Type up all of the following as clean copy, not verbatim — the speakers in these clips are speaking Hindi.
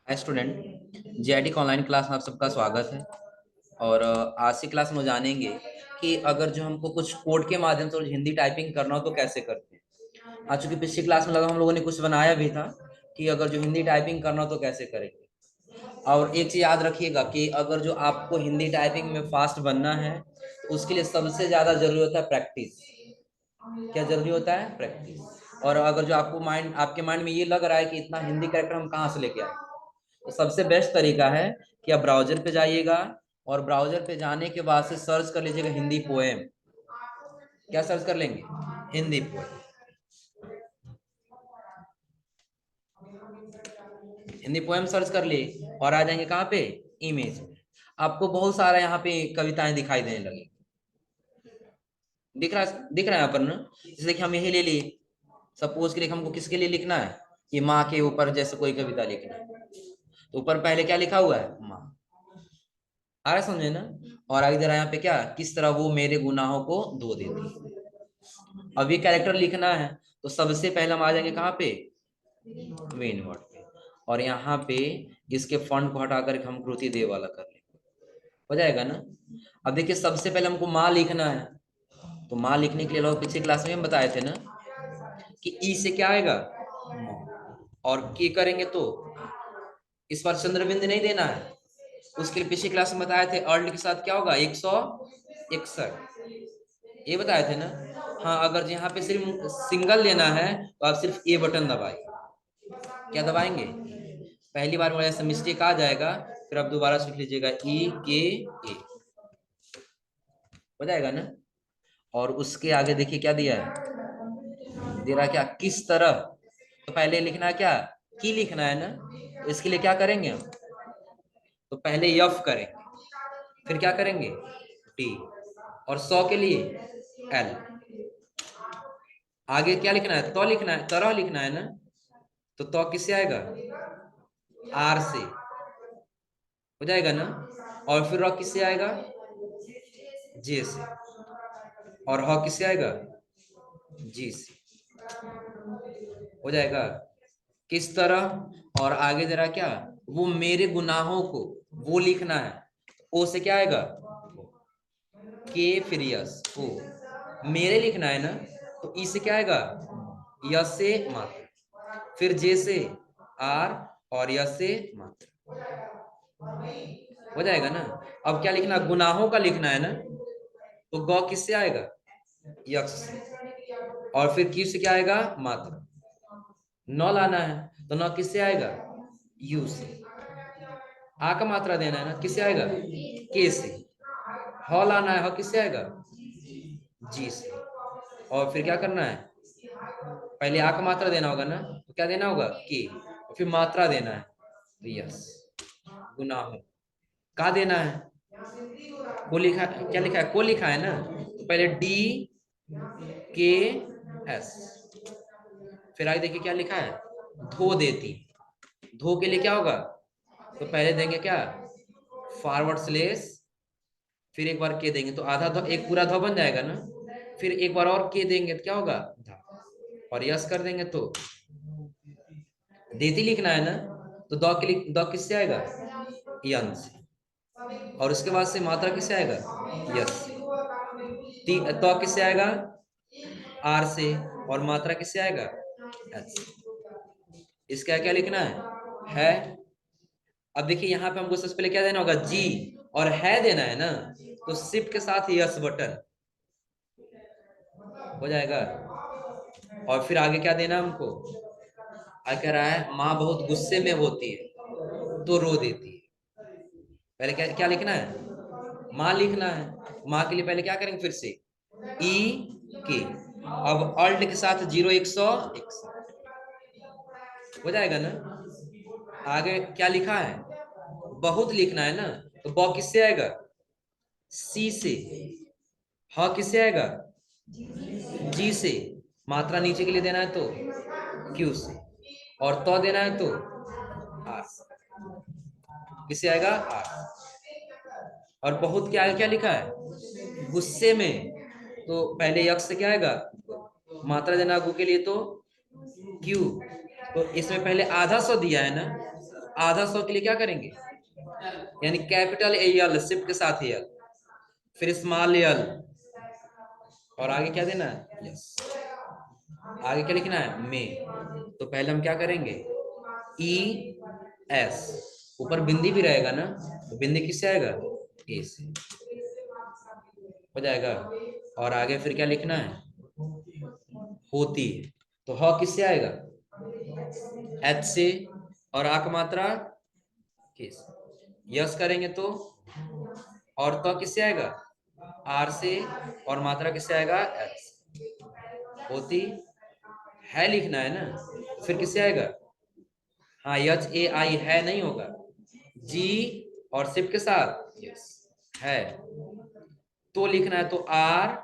हाय स्टूडेंट, जेआईटी का ऑनलाइन क्लास में आप सबका स्वागत है। और आज की क्लास में जानेंगे कि अगर जो हमको कुछ कोड के माध्यम से हिंदी टाइपिंग करना हो तो कैसे करते हैं। आज चूंकि पिछली क्लास में लगा हम लोगों ने कुछ बनाया भी था कि अगर जो हिंदी टाइपिंग करना हो तो कैसे करेंगे। और एक चीज याद रखिएगा कि अगर जो आपको हिंदी टाइपिंग में फास्ट बनना है तो उसके लिए सबसे ज्यादा जरूरी होता है प्रैक्टिस। क्या जरूरी होता है? प्रैक्टिस। और अगर जो आपके माइंड में ये लग रहा है कि इतना हिंदी कैरेक्टर हम कहाँ से लेके आए, तो सबसे बेस्ट तरीका है कि आप ब्राउजर पे जाइएगा और ब्राउजर पे जाने के बाद से सर्च कर लीजिएगा हिंदी पोएम। क्या सर्च कर लेंगे? Hindi poem. Hindi poem search कर लिए और आ जाएंगे कहाँ पे? इमेज। आपको बहुत सारा यहाँ पे कविताएं दिखाई देने लगी। दिख रहा है यहाँ पर ना। जैसे देखिए हम यही ले लिए। सपोज के लिए हमको किसके लिए लिखना है कि माँ के ऊपर जैसे कोई कविता लिखना है, तो ऊपर पहले क्या लिखा हुआ है? माँ। आ रहा है समझे ना। और आगे जरा यहाँ पे क्या, किस तरह वो मेरे गुनाहों को धो देती है। अब ये कैरेक्टर लिखना है तो सबसे पहले हम आ जाएंगे कहाँ पे? मेन वर्ड पे। और यहाँ पे इसके फॉन्ट को हटाकर हम कृति देव वाला कर लेंगे। हो जाएगा ना। अब देखिए सबसे पहले हमको माँ लिखना है, तो माँ लिखने के लिए लोग पिछली क्लास में हम बताए थे ना कि ई से क्या आएगा? और के करेंगे तो इस बार चंद्रबिंद नहीं देना है। उसके लिए पिछली क्लास में बताए थे अर्ल के साथ क्या होगा? 161। ये बताए थे ना। हाँ, अगर यहाँ पे सिर्फ सिंगल लेना है तो आप सिर्फ ए बटन दबाइए। क्या दबाएंगे? पहली बार में ऐसा मिस्टेक आ जाएगा, फिर आप दोबारा सीख लीजिएगा ई के ए। हो जाएगा ना। और उसके आगे देखिए क्या दिया है, दे रहा क्या, किस तरह। तो पहले लिखना है क्या? की लिखना है ना। तो इसके लिए क्या करेंगे हम? तो पहले यफ करेंगे, फिर क्या करेंगे? टी। और 100 के लिए एल। आगे क्या लिखना है? तो लिखना है, तरह लिखना है ना। तो किससे आएगा? आर से। हो जाएगा ना। और फिर रॉ किससे आएगा? जे से। और ह किससे आएगा? जी से। हो जाएगा। किस तरह। और आगे जरा क्या, वो मेरे गुनाहों को, वो लिखना है। ओ से क्या आएगा? के फिर यस ओ। मेरे लिखना है ना, तो ई से क्या आएगा? यस से मात्र। फिर जे से आर और यस से मात्र। हो जाएगा ना। अब क्या लिखना? गुनाहों का लिखना है ना, तो गौ किससे आएगा? यक्ष से। और फिर क्यू से क्या आएगा? मात्र। नौ लाना है तो नौ किससे आएगा? यू से। आ का मात्रा देना है ना, किससे आएगा? के से। ह लाना है, ह किससे आएगा? जी से। और फिर क्या करना है? पहले आ का मात्रा देना होगा ना, तो क्या देना होगा? के। और फिर मात्रा देना है, तो यस। गुनाहों का देना है। को लिखा, क्या लिखा है? को लिखा है ना, तो पहले डी के एस। फिर आगे देखिए क्या लिखा है? धो देती। धो के लिए क्या होगा? तो पहले देंगे क्या? फॉरवर्ड स्लेस, फिर एक बार के देंगे तो आधा धो, एक पूरा धो बन जाएगा ना। फिर एक बार और के देंगे तो क्या होगा? धा। और यस कर देंगे तो देती लिखना है ना, तो दो के लिए दो किससे आएगा? यन से। और उसके बाद से मात्रा किससे आएगा? यस। तो किससे आएगा? आर से। और मात्रा किससे आएगा? एच से। इसका क्या लिखना है? अब देखिए यहाँ पे हमको सबसे पहले क्या देना होगा? जी। और है देना है ना, तो शिफ्ट के साथ यस बटन। हो जाएगा। और फिर आगे क्या देना हमको? आगे कह रहा है माँ बहुत गुस्से में होती है तो रो देती है। पहले क्या क्या लिखना है? माँ लिखना है। माँ के लिए पहले क्या करेंगे? फिर से ई के। अब अल्ट के साथ 0161। हो जाएगा ना। आगे क्या लिखा है? बहुत लिखना है ना, तो ब किससे आएगा? सी से। ह किससे आएगा? जी से। मात्रा नीचे के लिए देना है तो क्यू से। और तो देना है तो आर से। किससे आएगा? आर। और बहुत क्या क्या लिखा है? गुस्से में, तो पहले यक्ष से क्या आएगा? मात्रा देना गु के लिए तो क्यू। तो इसमें पहले आधा सौ दिया है ना, आधा 100 के लिए क्या करेंगे, यानी कैपिटल एल शिफ्ट के साथ एल, फिर स्मॉल एल, और आगे क्या देना है, यस, आगे क्या लिखना है, में। तो पहले हम क्या करेंगे, ई एस, ऊपर बिंदी भी रहेगा ना, तो बिंदी किससे आएगा, ए से, हो जाएगा। और आगे फिर क्या लिखना है, होती है, तो ह किससे आएगा, एच से, और आ का मात्रा किस, यस करेंगे तो, और तो किससे आएगा, आर से, और मात्रा किससे आएगा, एच से। होती है लिखना है ना, फिर किससे आएगा, हाँ एच ए आई है नहीं होगा, जी और सिप के साथ यस है, तो लिखना है तो आर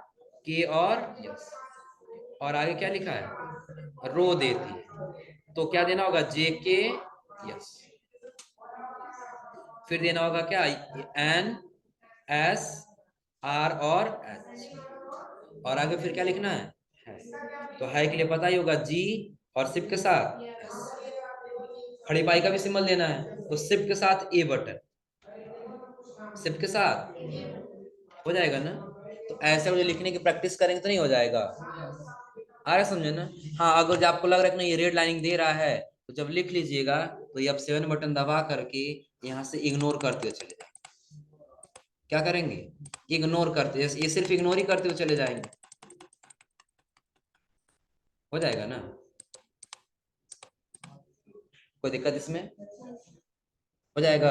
के और यस, और आगे क्या लिखा है, रो देती है, तो क्या देना होगा, जे के यस, फिर देना होगा क्या, एन एस आर और एच, और आगे फिर क्या लिखना है, तो है के लिए पता ही होगा, जी और सिप के साथ एस, खड़ी पाई का भी सिंबल देना है, तो सिप के साथ ए बटन, सिप के साथ हो जाएगा ना। तो ऐसे मुझे लिखने की प्रैक्टिस करेंगे तो नहीं हो जाएगा, आ रहा समझे ना। हाँ अगर जब आपको लग रहा है कि नहीं ये रेड लाइनिंग दे रहा है, तो जब लिख लीजिएगा तो ये F7 बटन दबा करके यहाँ से इग्नोर करते हुए चले जाएंगे, क्या करेंगे, इग्नोर करते, ये सिर्फ इग्नोर ही करते हुए चले जाएंगे, हो जाएगा ना, कोई दिक्कत इसमें, हो जाएगा।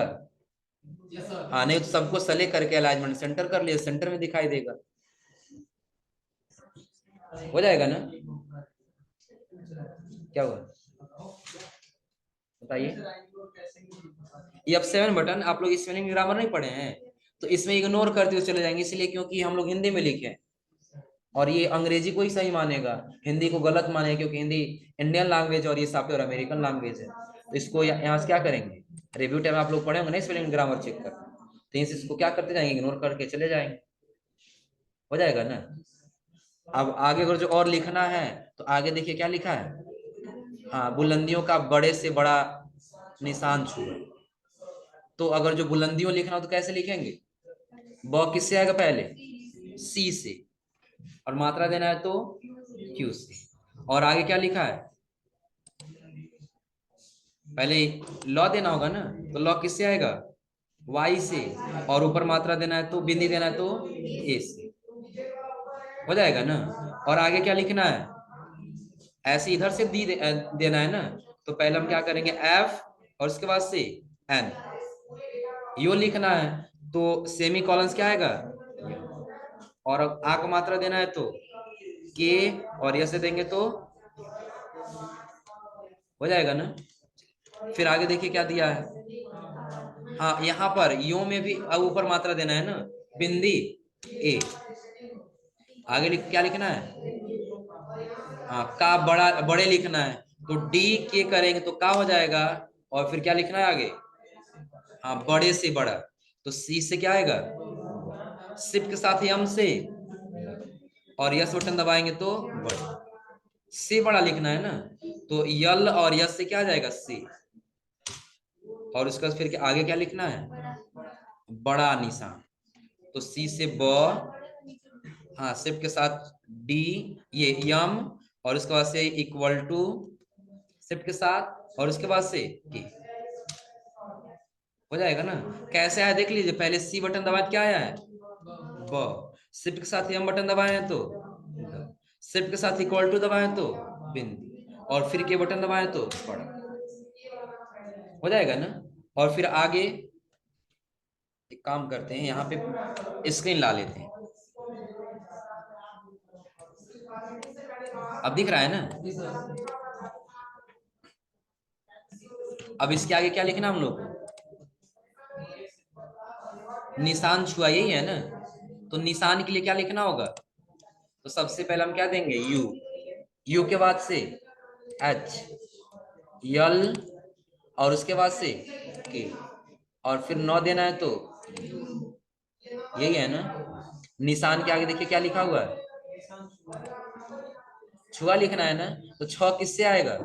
हाँ नहीं तो सबको सेलेक्ट करके अलाइनमेंट सेंटर कर लिया, सेंटर में दिखाई देगा, हो जाएगा ना, क्या हुआ बताइए। ये F7 बटन आप लोग स्पेलिंग ग्रामर नहीं पढ़े हैं, तो इसमें इग्नोर करते हुए चले जाएंगे, इसलिए क्योंकि हम लोग हिंदी में लिखे और ये अंग्रेजी को ही सही मानेगा, हिंदी को गलत मानेगा, क्योंकि हिंदी इंडियन लैंग्वेज और ये सॉफ्टवेयर अमेरिकन लैंग्वेज है। तो इसको यहाँ से क्या करेंगे, रिव्यू टाइम आप लोग पढ़े होंगे ना स्पेलिंग ग्रामर चेक कर, तो इसको क्या करते जाएंगे, इग्नोर करके चले जाएंगे, हो जाएगा ना। अब आगे अगर जो और लिखना है तो आगे देखिए क्या लिखा है, हाँ बुलंदियों का बड़े से बड़ा निशान छुआ, तो अगर जो बुलंदियों लिखना हो तो कैसे लिखेंगे, ब किससे आएगा पहले, सी से, और मात्रा देना है तो क्यू से, और आगे क्या लिखा है, पहले लॉ देना होगा ना, तो लॉ किससे आएगा, वाई से, और ऊपर मात्रा देना है तो बिंदी देना है तो ए से, हो जाएगा ना। और आगे क्या लिखना है, ऐसे इधर से देना है ना, तो पहले हम क्या करेंगे, एफ और उसके बाद से एन, यो लिखना है, तो सेमी कॉलन्स क्या आएगा, और आ को मात्रा देना है तो के, और यह से देंगे तो हो जाएगा ना। फिर आगे देखिए क्या दिया है, हाँ यहाँ पर यो में भी ऊपर मात्रा देना है ना, बिंदी ए, आगे क्या लिखना है, हाँ का बड़ा बड़े लिखना है, तो डी के करेंगे तो का हो जाएगा, और फिर क्या लिखना है आगे, हाँ बड़े से बड़ा, तो सी से क्या आएगा, सिप के साथ यम से, और यस बटन दबाएंगे तो बड़े से बड़ा लिखना है ना, तो यल और यस से क्या आ जाएगा, सी, और उसका फिर आगे क्या लिखना है, बड़ा निशान, तो सी से ब, हाँ सिप के साथ डी, ये यम, और उसके बाद से इक्वल टू सिप के साथ, और उसके बाद से के, हो जाएगा ना। कैसे आया देख लीजिए, पहले सी बटन दबाए क्या आया है, ब, सिप के साथ यम बटन दबाए हैं तो सिप के साथ इक्वल टू दबाए तो बिंदी, और फिर के बटन दबाए तो बड़ा, हो जाएगा ना। और फिर आगे एक काम करते हैं, यहाँ पे स्क्रीन ला लेते हैं, अब दिख रहा है ना। अब इसके आगे क्या लिखना हम लोग को, निशान छुआ यही है ना, तो निशान के लिए क्या लिखना होगा, तो सबसे पहले हम क्या देंगे, यू, यू के बाद से एच, यल, और उसके बाद से के, और फिर 9 देना है तो यही है ना। निशान के आगे देखिए क्या लिखा हुआ है, छुआ लिखना है ना, तो 6 किससे आएगा,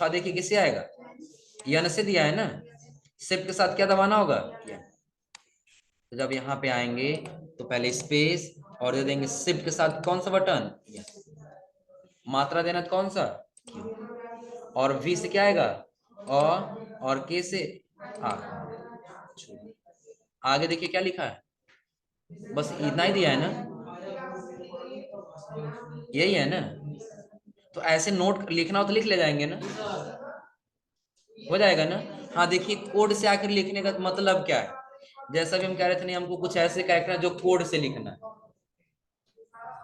6 देखिए किससे आएगा, यन से दिया है ना, शिफ्ट के साथ क्या दबाना होगा, यन। तो जब यहाँ पे आएंगे तो पहले स्पेस और दे देंगे शिफ्ट के साथ कौन सा बटन, मात्रा देना कौन सा, और वी से क्या आएगा, और के से आ। आगे देखिए क्या लिखा है, बस इतना ही दिया है ना, यही है ना। तो ऐसे नोट लिखना हो तो लिख ले जाएंगे ना, हो जाएगा ना। हाँ देखिए कोड से आकर लिखने का मतलब क्या है, जैसा भी हम कह रहे थे नहीं, हमको कुछ ऐसे कैरेक्टर जो कोड से लिखना है,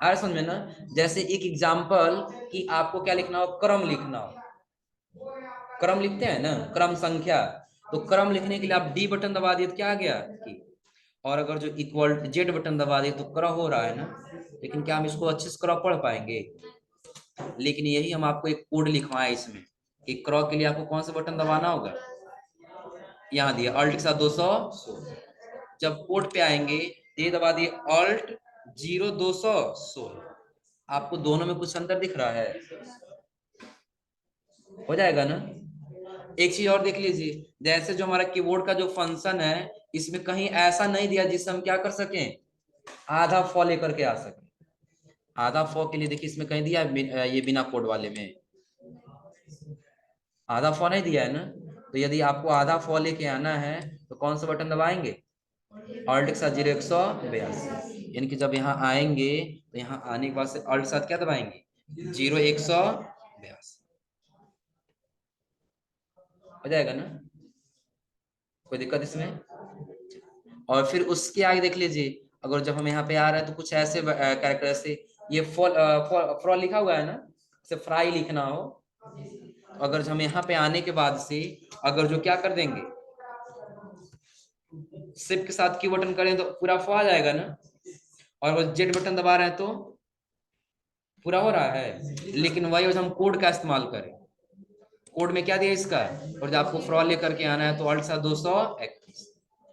आ समझ में ना। जैसे एक एग्जाम्पल कि आपको क्या लिखना हो, क्रम लिखना हो, क्रम लिखते हैं ना, क्रम संख्या। तो क्रम लिखने के लिए आप डी बटन दबा दिए तो क्या आ गया की, और अगर जो इक्वल जेड बटन दबा दिए तो क्रॉ हो रहा है ना। लेकिन क्या हम इसको अच्छे से क्रॉ पढ़ पाएंगे, लेकिन यही हम आपको एक कोड लिखवाए इसमें कि क्रॉ के लिए आपको कौन सा बटन दबाना होगा, यहाँ दिया अल्ट के साथ 200। जब कोड पे आएंगे ये दबा दिए अल्ट 0216। आपको दोनों में कुछ अंतर दिख रहा है, हो जाएगा ना। एक चीज और देख लीजिए, जैसे जो हमारा कीबोर्ड का जो फंक्शन है, इसमें कहीं ऐसा नहीं दिया जिससे हम क्या कर सकें, आधा फॉ लेकर के आ सके। आधा फॉ के लिए देखिए इसमें कहीं दिया ये बिना कोड वाले में आधा फॉ नहीं दिया है ना। तो यदि आपको आधा फॉ लेके आना है तो कौन सा बटन दबाएंगे, ऑल्ट के साथ 0182, यानी कि जब यहाँ आएंगे तो यहाँ आने के बाद से ऑल्ट के साथ क्या दबाएंगे, 0182, हो जाएगा ना, कोई दिक्कत इसमें। और फिर उसके आगे देख लीजिए, अगर जब हम यहाँ पे आ रहे हैं तो कुछ ऐसे कैरेक्टर ऐसे, ये फ्रॉ लिखा हुआ है ना, से फ्राई लिखना हो, अगर हम यहाँ पे आने के बाद से अगर जो क्या कर देंगे, शिफ्ट के साथ की बटन करें तो पूरा फॉ आ जाएगा ना, और वो जेड बटन दबा रहे हैं तो पूरा हो रहा है। लेकिन वही हम कोड का इस्तेमाल करें, कोड में क्या दिया इसका, और जब आपको फ्रॉ लेकर के आना है तो अल्ट के साथ 221।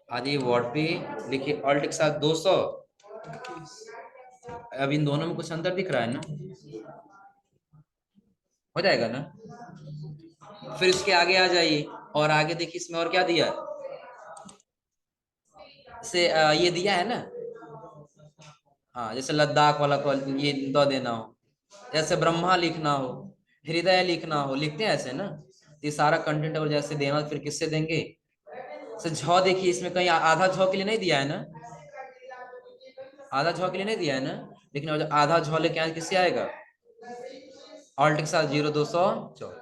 आ जाइए वर्ड पे, लिखिए अल्ट के साथ 200। अब इन दोनों में कुछ अंतर दिख रहा है ना, हो जाएगा ना। फिर उसके आगे आ जाइए, और आगे देखिए इसमें और क्या दिया से ये दिया है ना, हाँ जैसे लद्दाख वाला को ये दो देना हो, जैसे ब्रह्मा लिखना हो, हृदय लिखना हो, लिखते हैं ऐसे ना। ये सारा कंटेंट अगर जैसे देना फिर किससे देंगे, से झ देखिए इसमें कहीं आधा झ के लिए नहीं दिया है ना, आधा झ के लिए नहीं दिया है ना। लेकिन अगर आधा झ लेके आए किससे आएगा, ऑल्ट के साथ 0214।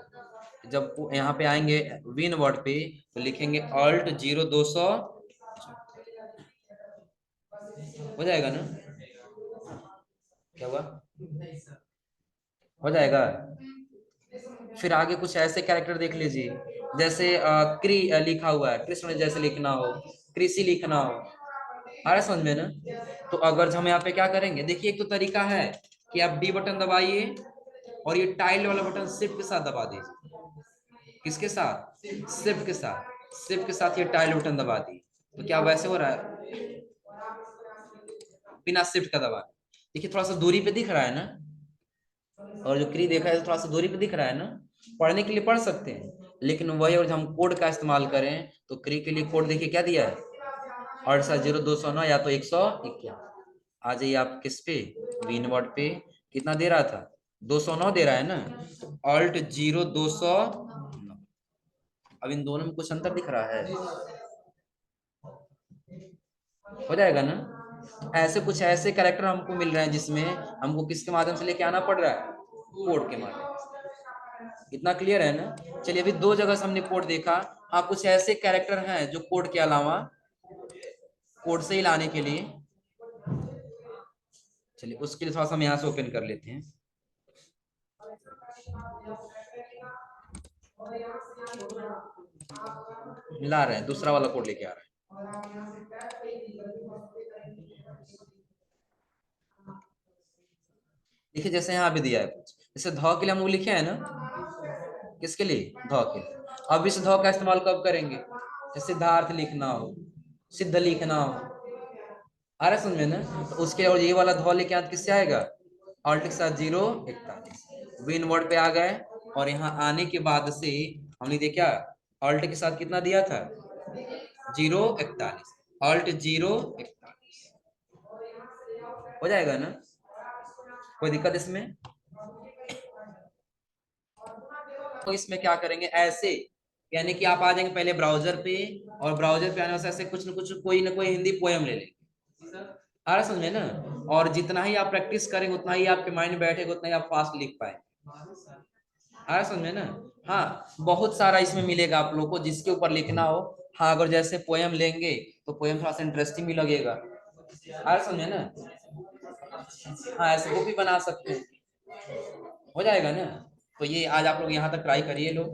जब यहाँ पे आएंगे विन वर्ड पे तो लिखेंगे ऑल्ट 0200, हो जाएगा ना, क्या हुआ, हो जाएगा। फिर आगे कुछ ऐसे कैरेक्टर देख लीजिए, जैसे क्री लिखा हुआ है, कृष्ण जैसे लिखना हो, कृषि लिखना हो, आ रहा समझ में ना। तो अगर हम यहाँ पे क्या करेंगे, देखिए एक तो तरीका है कि आप डी बटन दबाइए और ये टाइल वाला बटन शिफ्ट के साथ दबा दीजिए, किसके साथ, शिफ्ट के साथ, शिफ्ट के साथ ये टाइल बटन दबा दी, तो क्या वैसे हो रहा है, बिना शिफ्ट का दबा। देखिए थोड़ा सा दूरी पे दिख रहा है ना, और जो क्री देखा है तो थोड़ा सा दूरी पे दिख रहा है ना। पढ़ने के लिए पढ़ सकते हैं, लेकिन वही और हम कोड का इस्तेमाल करें तो क्री के लिए कोड देखिए क्या दिया है, 680209 या तो 121। आ जाइए आप किस पे, विन वर्ड पे, कितना दे रहा था, 209 दे रहा है ना, तो ऑल्ट 0200। अब इन दोनों में कुछ अंतर दिख रहा है, हो जाएगा ना। ऐसे कुछ ऐसे कैरेक्टर हमको मिल रहे हैं जिसमें हमको किसके माध्यम से लेके आना पड़ रहा है, कोड के माध्यम से। इतना क्लियर है ना। चलिए अभी दो जगह से हमने कोड देखा। हाँ कुछ ऐसे कैरेक्टर हैं जो कोड के अलावा कोड से ही लाने के लिए, चलिए उसके लिए थोड़ा सा हम यहाँ से ओपन कर लेते हैं। ला रहे हैं दूसरा वाला कोड लेके आ रहे हैं। देखिए जैसे यहाँ भी दिया है कुछ, जैसे ध के लिए हम लोग लिखे हैं ना, किसके लिए, ध के लिए। अब इस ध का इस्तेमाल कब करेंगे, जैसे सिद्धार्थ लिखना हो, सिद्ध लिखना हो, आ रहा समझ में ना। तो उसके और ये वाला ध लेके किससे आएगा, ऑल्ट के साथ 041। विन वर्ड पे आ गए, और यहाँ आने के बाद से हमने देखा क्या, ऑल्ट के साथ कितना दिया था, 041, ऑल्ट 041 हो जाएगा ना, कोई दिक्कत इसमें? तो इसमें क्या करेंगे ऐसे, यानी कि आप आ जाएंगे पहले ब्राउजर पे, और ब्राउजर पे आने से ऐसे कुछ ना कोई हिंदी पोएम ले लेंगे, आ रहा समझे ना, और जितना ही आप प्रैक्टिस करेंगे उतना ही आपके माइंड में बैठेगा, उतना ही आप फास्ट लिख पाएंगे, आ रहा समझे ना। हाँ बहुत सारा इसमें मिलेगा आप लोग को जिसके ऊपर लिखना हो। हाँ अगर जैसे पोएम लेंगे तो पोएम थोड़ा सा इंटरेस्टिंग भी लगेगा, आ रहा समझे ना। हाँ ऐसे बुक भी बना सकते हैं, हो जाएगा ना। तो ये आज आप लोग यहाँ तक ट्राई करिए लो।